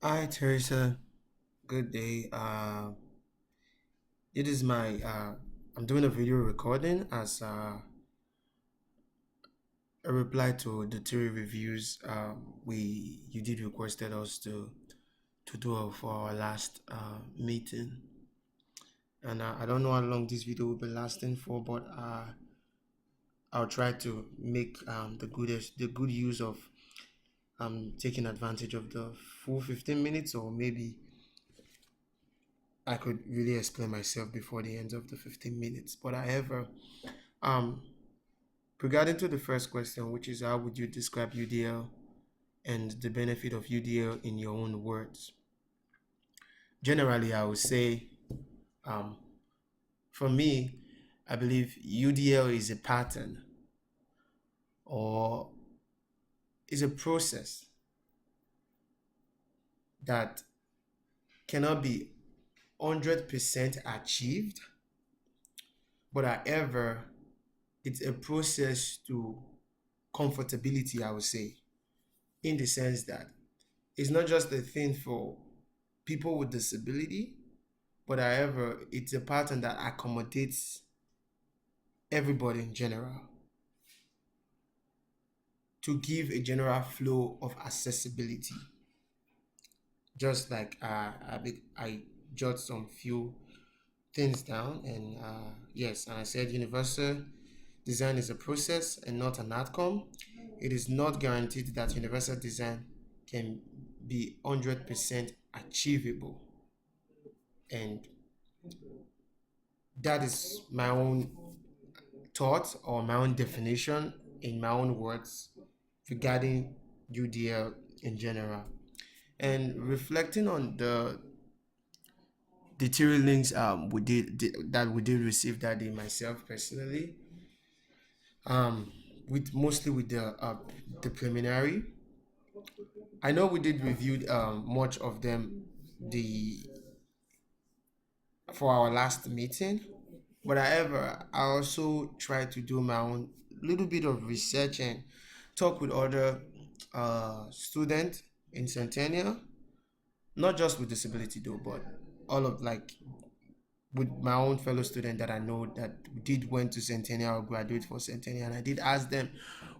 Hi Teresa, good day. It is my I'm doing a video recording as a reply to the three reviews we you did requested us to do for our last meeting, and I don't know how long this video will be lasting for, but I'll try to make the good use of taking advantage of the full 15 minutes, or maybe I could really explain myself before the end of the 15 minutes. But however, um, regarding to the first question, which is how would you describe UDL and the benefit of UDL in your own words? Generally, I would say, um, for me, I believe UDL is a pattern or is a process that cannot be 100% achieved, but however, it's a process to comfortability, I would say, in the sense that it's not just a thing for people with disability, but however, it's a pattern that accommodates everybody in general to give a general flow of accessibility. Just like I jot some few things down, and yes, and I said universal design is a process and not an outcome. It is not guaranteed that universal design can be 100% achievable, and that is my own thought or my own definition in my own words regarding UDL in general. And reflecting on the theory links that we did receive that day myself personally, with mostly with the preliminary. I know we did review much of them the for our last meeting, but however, I also try to do my own little bit of research and talk with other students in Centennial, not just with disability though, but all of like with my own fellow student that I know that did went to Centennial or graduate for Centennial, and I did ask them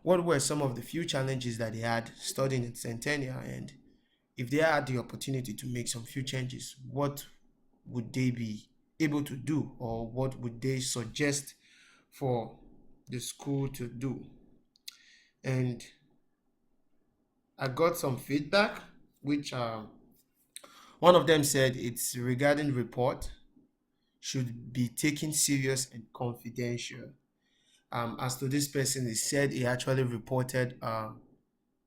what were some of the few challenges that they had studying in Centennial, and if they had the opportunity to make some few changes, what would they be able to do, or what would they suggest for the school to do? And I got some feedback, which one of them said it's regarding report should be taken serious and confidential. As to this person, he said he actually reported.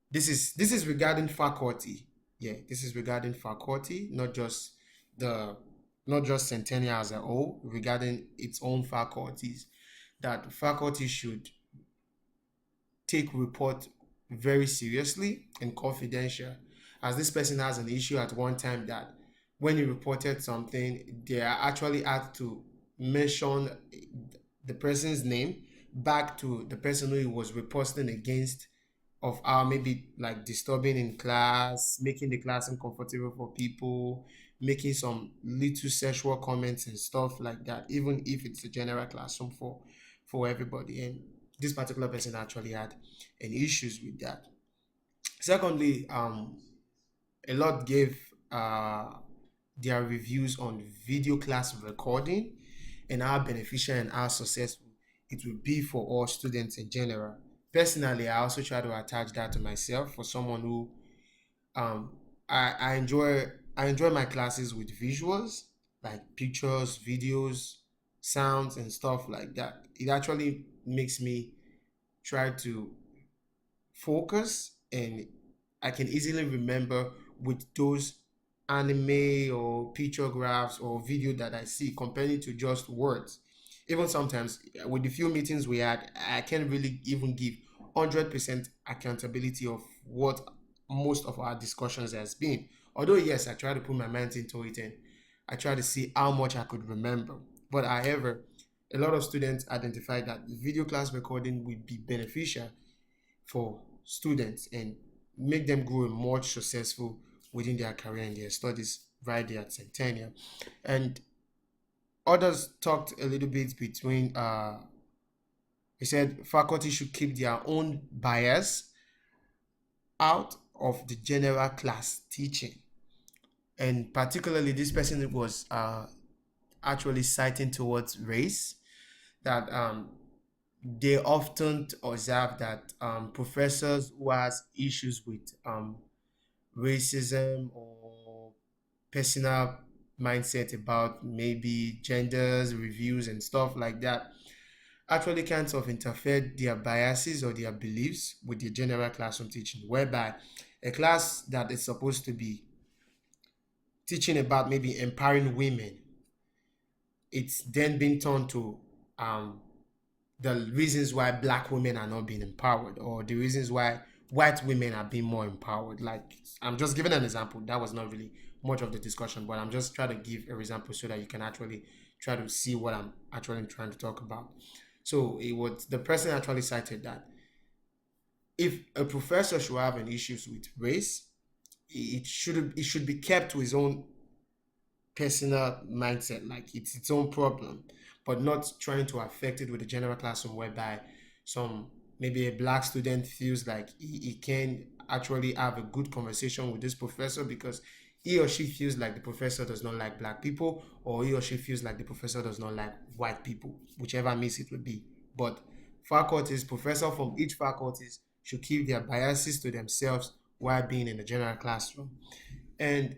This is regarding faculty. Yeah, this is regarding faculty, the not just Centennial as a whole, regarding its own faculties. That faculty should take report very seriously and confidential, as this person has an issue at one time that when he reported something, they are actually had to mention the person's name back to the person who he was reporting against, of maybe like disturbing in class, making the class uncomfortable for people, making some little sexual comments and stuff like that, even if it's a general classroom for everybody. And this particular person actually had an issues with that. Secondly, a lot gave their reviews on video class recording and how beneficial and how successful it will be for all students in general. Personally, I also try to attach that to myself for someone who um I enjoy my classes with visuals like pictures, videos, sounds and stuff like that. It actually makes me try to focus, and I can easily remember with those anime or picture graphs or video that I see comparing to just words. Even sometimes with the few meetings we had, I can't really even give 100% accountability of what most of our discussions has been. Although yes, I try to put my mind into it and I try to see how much I could remember. But however, a lot of students identified that video class recording would be beneficial for students and make them grow more successful within their career and their studies right there at Centennial. And others talked a little bit between, he said faculty should keep their own bias out of the general class teaching. And particularly, this person was actually citing towards race, that they often observe that professors who has issues with racism or personal mindset about maybe genders, reviews, and stuff like that actually kind of interfere their biases or their beliefs with the general classroom teaching, whereby a class that is supposed to be teaching about maybe empowering women, it's then being turned to um, the reasons why black women are not being empowered, or the reasons why white women are being more empowered. Like, I'm just giving an example. That was not really much of the discussion, but I'm just trying to give an example so that you can actually try to see what I'm actually trying to talk about. So it was the person actually cited that if a professor should have an issues with race, it should be kept to his own personal mindset, like it's its own problem, but not trying to affect it with the general classroom, whereby some maybe a black student feels like he can actually have a good conversation with this professor because he or she feels like the professor does not like black people, or he or she feels like the professor does not like white people, whichever means it would be. But faculties, professor from each faculties should keep their biases to themselves while being in the general classroom. And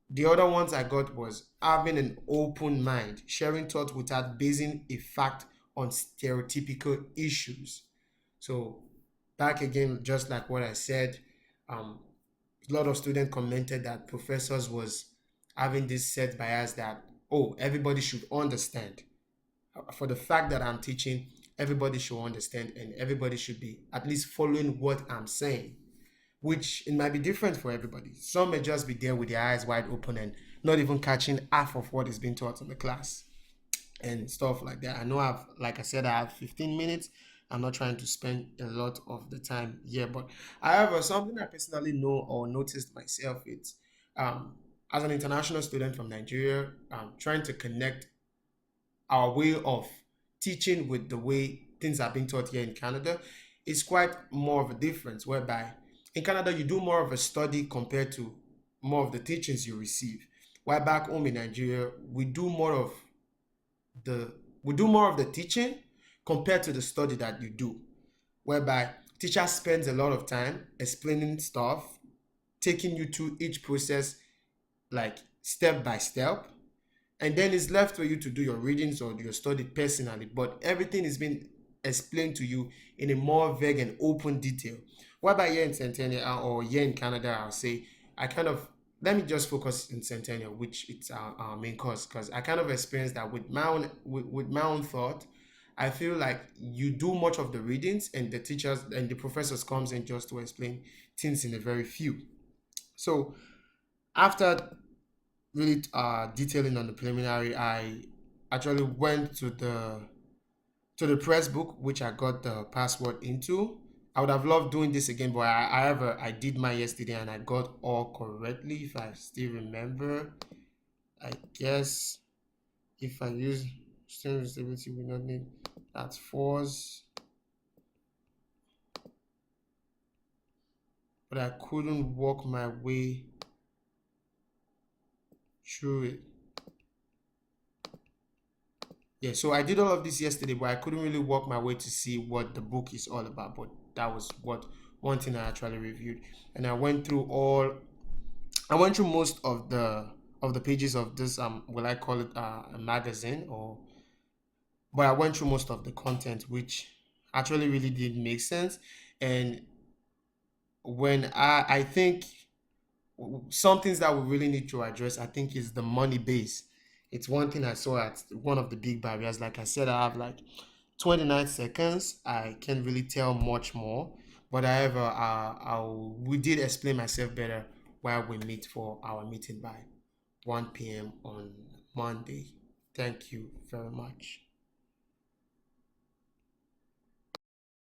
the other ones I got was having an open mind, sharing thoughts without basing a fact on stereotypical issues. So back again, just like what I said, um, a lot of students commented that professors was having this set bias that, oh, everybody should understand. For the fact that I'm teaching, everybody should understand and everybody should be at least following what I'm saying, which it might be different for everybody. Some may just be there with their eyes wide open and not even catching half of what is being taught in the class and stuff like that. I know like I said, I have 15 minutes. I'm not trying to spend a lot of the time here, but however, something I personally know or noticed myself, it's as an international student from Nigeria, trying to connect our way of teaching with the way things are being taught here in Canada is quite more of a difference, whereby in Canada you do more of a study compared to more of the teachings you receive. While back home in Nigeria, the we do more of the teaching compared to the study that you do, whereby teacher spends a lot of time explaining stuff, taking you through each process like step by step, and then it's left for you to do your readings or your study personally, but everything is being explained to you in a more vague and open detail. Whereby here in Centennial or here in Canada, I'll say I kind of let me just focus in Centennial, which it's our main course, because I kind of experienced that with my own thought. I feel like you do much of the readings and the teachers and the professors comes in just to explain things in a very few. So after really detailing on the preliminary, I actually went to the press book, which I got the password into. I would have loved doing this again, but however, I did mine yesterday and I got all correctly. If I still remember, I guess if I use student stability, we not need that force, but I couldn't work my way through it. Yeah, so I did all of this yesterday, but I couldn't really work my way to see what the book is all about. But that was what one thing I actually reviewed, and I went through most of the pages of this will I call it a magazine, or but I went through most of the content, which actually really did make sense. And when I think some things that we really need to address, I think, is the money base. It's one thing I saw at one of the big barriers. Like I said, I have like 29 seconds. I can't really tell much more. But however, we did explain myself better while we meet for our meeting by 1 p.m. on Monday. Thank you very much.